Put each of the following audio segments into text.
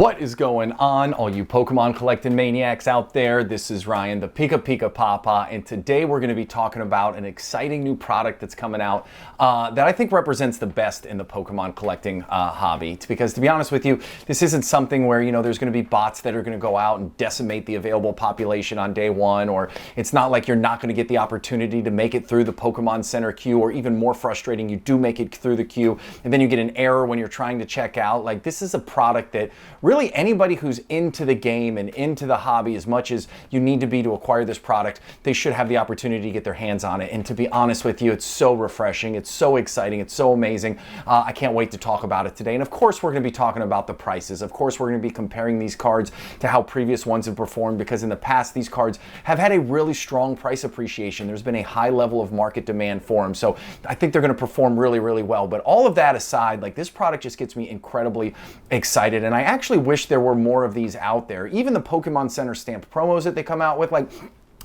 What is going on, all you Pokemon collecting maniacs out there? This is Ryan, the Pika Pika Papa, and today we're going to be talking about an exciting new product that's coming out that I think represents the best in the Pokemon collecting hobby. Because to be honest with you, this isn't something where, there's going to be bots that are going to go out and decimate the available population on day one, or it's not like you're not going to get the opportunity to make it through the Pokemon Center queue, or even more frustrating, you do make it through the queue, and then you get an error when you're trying to check out. Like, this is a product that really anybody who's into the game and into the hobby as much as you need to be to acquire this product, they should have the opportunity to get their hands on it. And to be honest with you, it's so refreshing, it's so exciting, it's so amazing. I can't wait to talk about it today. And of course, we're going to be talking about the prices. Of course, we're going to be comparing these cards to how previous ones have performed, because in the past, these cards have had a really strong price appreciation. There's been a high level of market demand for them. So I think they're going to perform really, really well. But all of that aside, like, this product just gets me incredibly excited. And I actually wish there were more of these out there. Even the Pokemon Center stamped promos that they come out with, like,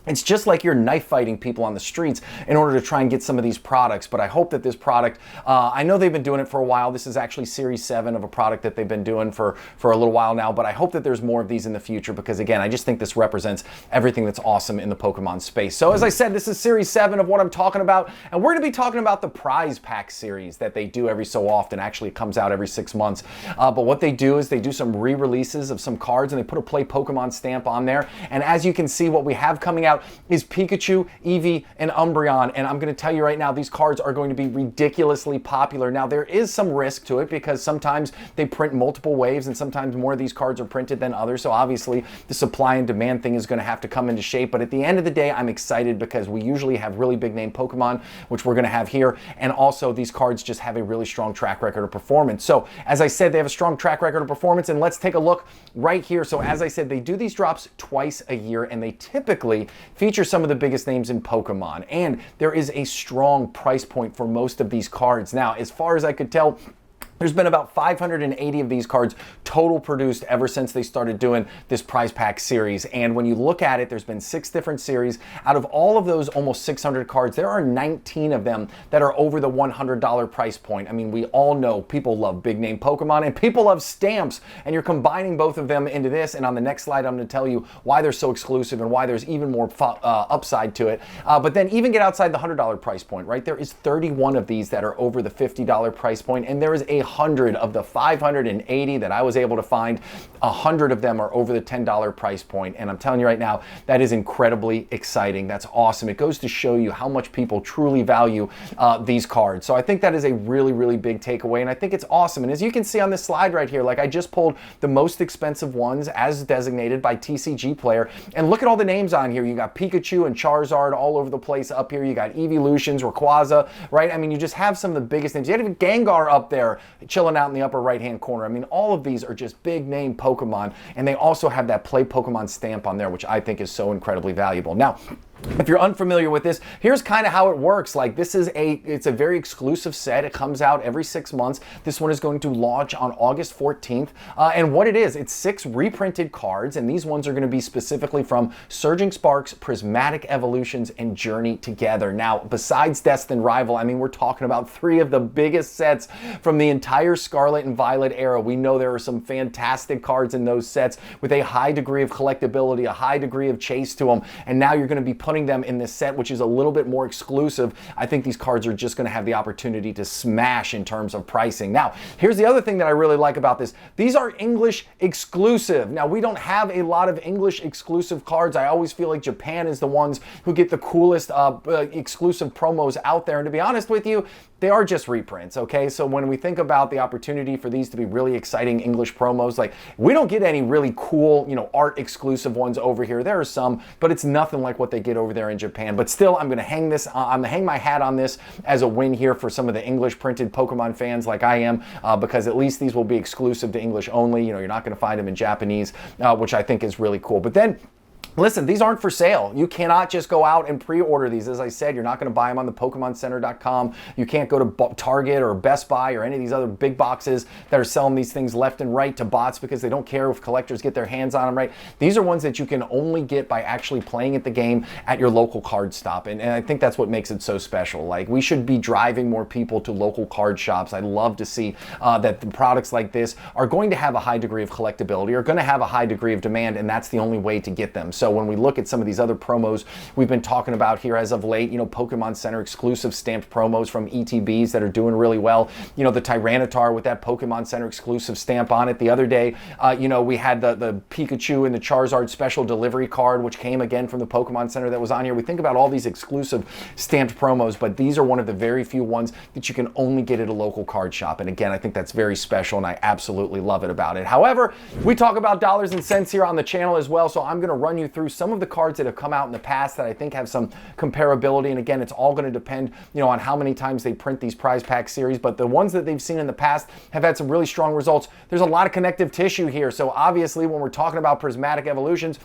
it's just like you're knife fighting people on the streets in order to try and get some of these products. But I hope that this product, I know they've been doing it for a while. This is actually Series 7 of a product that they've been doing for a little while now. But I hope that there's more of these in the future, because again, I just think this represents everything that's awesome in the Pokemon space. So as I said, this is Series 7 of what I'm talking about. And we're going to be talking about the prize pack series that they do every so often. Actually, it comes out every 6 months. But what they do is they do some re-releases of some cards, and they put a Play Pokemon stamp on there. And as you can see, what we have coming out is Pikachu, Eevee, and Umbreon. And I'm going to tell you right now, these cards are going to be ridiculously popular. Now, there is some risk to it, because sometimes they print multiple waves, and sometimes more of these cards are printed than others. So obviously, the supply and demand thing is going to have to come into shape. But at the end of the day, I'm excited, because we usually have really big name Pokemon, which we're going to have here. And also, these cards just have a really strong track record of performance. So as I said, they have a strong track record of performance. And let's take a look right here. So as I said, they do these drops twice a year, and they typically feature some of the biggest names in Pokemon, and there is a strong price point for most of these cards. Now, as far as I could tell, there's been about 580 of these cards total produced ever since they started doing this prize pack series. And when you look at it, there's been 6 different series. Out of all of those almost 600 cards, there are 19 of them that are over the $100 price point. I mean, we all know people love big name Pokemon and people love stamps, and you're combining both of them into this. And on the next slide, I'm going to tell you why they're so exclusive and why there's even more upside to it. But then even get outside the $100 price point, right? There is 31 of these that are over the $50 price point, and there is 100 of the 580 that I was able to find. 100 of them are over the $10 price point, and I'm telling you right now, that is incredibly exciting. That's awesome. It goes to show you how much people truly value these cards. So I think that is a really, really big takeaway, and I think it's awesome. And as you can see on this slide right here, like, I just pulled the most expensive ones as designated by TCG Player, and look at all the names on here. You got Pikachu and Charizard all over the place up here. You got Evolutions, Rayquaza, right? I mean, you just have some of the biggest names. You had even Gengar up there chilling out in the upper right-hand corner. I mean, all of these are just big name Pokemon, and they also have that Play Pokemon stamp on there, which I think is so incredibly valuable. Now, if you're unfamiliar with this, here's kind of how it works. Like, this is it's a very exclusive set. It comes out every 6 months. This one is going to launch on August 14th. And what it is, it's 6 reprinted cards, and these ones are going to be specifically from Surging Sparks, Prismatic Evolutions, and Journey Together. Now, besides Destined Rival, I mean, we're talking about 3 of the biggest sets from the entire Scarlet and Violet era. We know there are some fantastic cards in those sets with a high degree of collectability, a high degree of chase to them, and now you're going to be putting them in this set, which is a little bit more exclusive. I think these cards are just going to have the opportunity to smash in terms of pricing. Now, here's the other thing that I really like about this. These are English exclusive. Now, we don't have a lot of English exclusive cards. I always feel like Japan is the ones who get the coolest exclusive promos out there. And to be honest with you, they are just reprints, okay? So when we think about the opportunity for these to be really exciting English promos, like, we don't get any really cool, art exclusive ones over here. There are some, but it's nothing like what they get over there in Japan. But still, I'm gonna hang my hat on this as a win here for some of the English printed Pokemon fans like I am, because at least these will be exclusive to English only. You're not gonna find them in Japanese, which I think is really cool. But then, Listen, these aren't for sale. You cannot just go out and pre-order these. As I said, you're not going to buy them on the PokemonCenter.com. You can't go to Target or Best Buy or any of these other big boxes that are selling these things left and right to bots because they don't care if collectors get their hands on them, right? These are ones that you can only get by actually playing at the game at your local card stop. And I think that's what makes it so special. Like, we should be driving more people to local card shops. I'd love to see that the products like this are going to have a high degree of collectability, are going to have a high degree of demand, and that's the only way to get them. So when we look at some of these other promos we've been talking about here as of late, you know, Pokemon Center exclusive stamped promos from ETBs that are doing really well. You know, the Tyranitar with that Pokemon Center exclusive stamp on it. The other day, you know, we had the Pikachu and the Charizard special delivery card, which came again from the Pokemon Center that was on here. We think about all these exclusive stamped promos, but these are one of the very few ones that you can only get at a local card shop. And again, I think that's very special, and I absolutely love it about it. However, we talk about dollars and cents here on the channel as well, so I'm going to run you through some of the cards that have come out in the past that I think have some comparability. And again, it's all going to depend, you know, on how many times they print these prize pack series, but the ones that they've seen in the past have had some really strong results. There's a lot of connective tissue here, so obviously when we're talking about Prismatic Evolutions,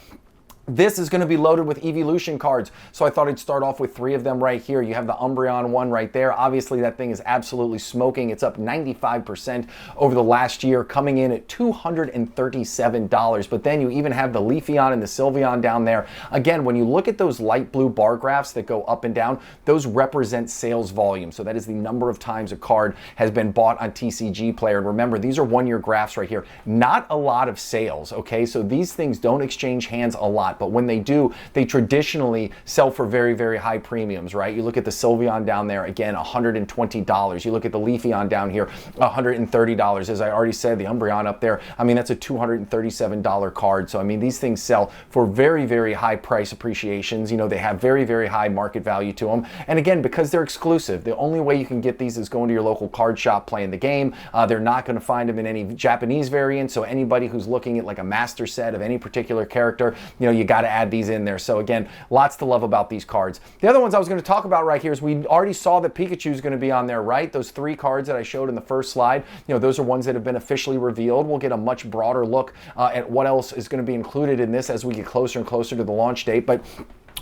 this is going to be loaded with Evolution cards, so I thought I'd start off with 3 of them right here. You have the Umbreon one right there. Obviously, that thing is absolutely smoking. It's up 95% over the last year, coming in at $237. But then you even have the Leafeon and the Sylveon down there. Again, when you look at those light blue bar graphs that go up and down, those represent sales volume. So that is the number of times a card has been bought on TCG Player. And remember, these are one-year graphs right here. Not a lot of sales, okay? So these things don't exchange hands a lot. But when they do, they traditionally sell for very, very high premiums, right? You look at the Sylveon down there, again, $120. You look at the Leafeon down here, $130. As I already said, the Umbreon up there, I mean, that's a $237 card. So, I mean, these things sell for very, very high price appreciations. You know, they have very, very high market value to them. And again, because they're exclusive, the only way you can get these is going to your local card shop playing the game. They're not going to find them in any Japanese variant. So anybody who's looking at like a master set of any particular character, you know, you got to add these in there. So again, lots to love about these cards. The other ones I was going to talk about right here is we already saw that Pikachu is going to be on there, right? Those 3 cards that I showed in the first slide, you know, those are ones that have been officially revealed. We'll get a much broader look at what else is going to be included in this as we get closer and closer to the launch date. But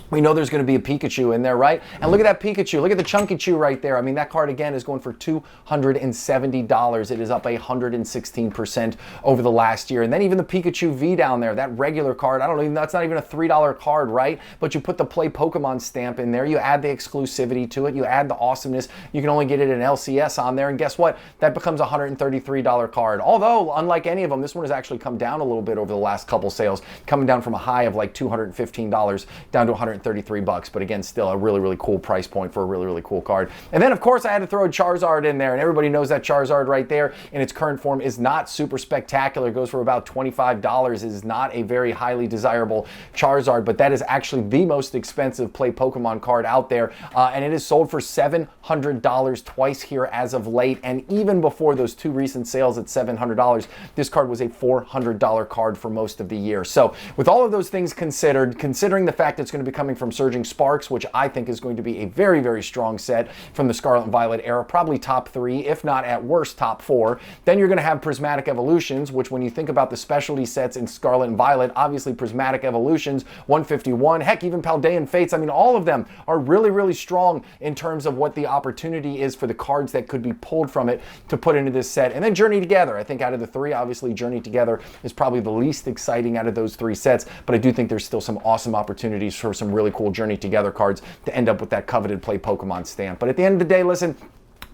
we know there's going to be a Pikachu in there, right? And look at that Pikachu. Look at the Chunky Chew right there. I mean, that card, again, is going for $270. It is up 116% over the last year. And then even the Pikachu V down there, that regular card, I don't know, that's not even a $3 card, right? But you put the Play Pokemon stamp in there. You add the exclusivity to it. You add the awesomeness. You can only get it in LCS on there. And guess what? That becomes a $133 card. Although, unlike any of them, this one has actually come down a little bit over the last couple sales, coming down from a high of like $215 down to $133. But again, still a really, really cool price point for a really, really cool card. And then, of course, I had to throw a Charizard in there, and everybody knows that Charizard right there in its current form is not super spectacular. It goes for about $25. It is not a very highly desirable Charizard, but that is actually the most expensive Play Pokemon card out there, and it is sold for $700 twice here as of late. And even before those 2 recent sales at $700, this card was a $400 card for most of the year. So with all of those things considered, considering the fact it's going to be coming from Surging Sparks, which I think is going to be a very, very strong set from the Scarlet Violet era, probably top 3, if not at worst top 4. Then you're going to have Prismatic Evolutions, which when you think about the specialty sets in Scarlet and Violet, obviously Prismatic Evolutions, 151, heck, even Paldean Fates, I mean, all of them are really, really strong in terms of what the opportunity is for the cards that could be pulled from it to put into this set. And then Journey Together, I think out of the 3, obviously Journey Together is probably the least exciting out of those 3 sets, but I do think there's still some awesome opportunities for some really cool Journey Together cards to end up with that coveted Play Pokemon stamp. But at the end of the day, listen,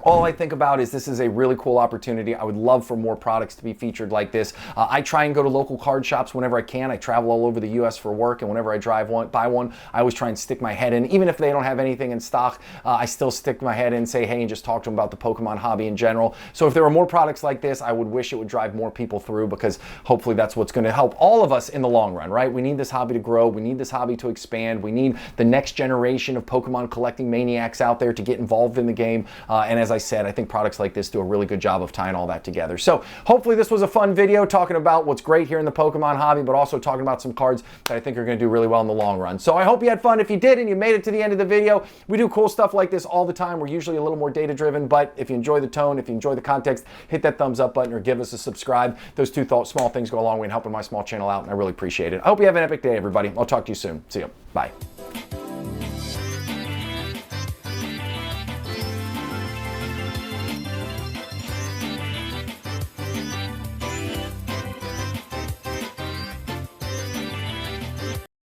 all I think about is this is a really cool opportunity. I would love for more products to be featured like this. I try and go to local card shops whenever I can. I travel all over the U.S. for work, and whenever I buy one, I always try and stick my head in. Even if they don't have anything in stock, I still stick my head in, say hey, and just talk to them about the Pokemon hobby in general. So if there were more products like this, I would wish it would drive more people through, because hopefully that's what's going to help all of us in the long run, right? We need this hobby to grow. We need this hobby to expand. We need the next generation of Pokemon collecting maniacs out there to get involved in the game. And as I I said, I think products like this do a really good job of tying all that together. So hopefully this was a fun video talking about what's great here in the Pokemon hobby, but also talking about some cards that I think are going to do really well in the long run. So I hope you had fun. If you did and you made it to the end of the video, we do cool stuff like this all the time. We're usually a little more data driven, but if you enjoy the tone, if you enjoy the context, hit that thumbs up button or give us a subscribe. Those two small things go a long way in helping my small channel out, and I really appreciate it. I hope you have an epic day, everybody. I'll talk to you soon. See you. Bye.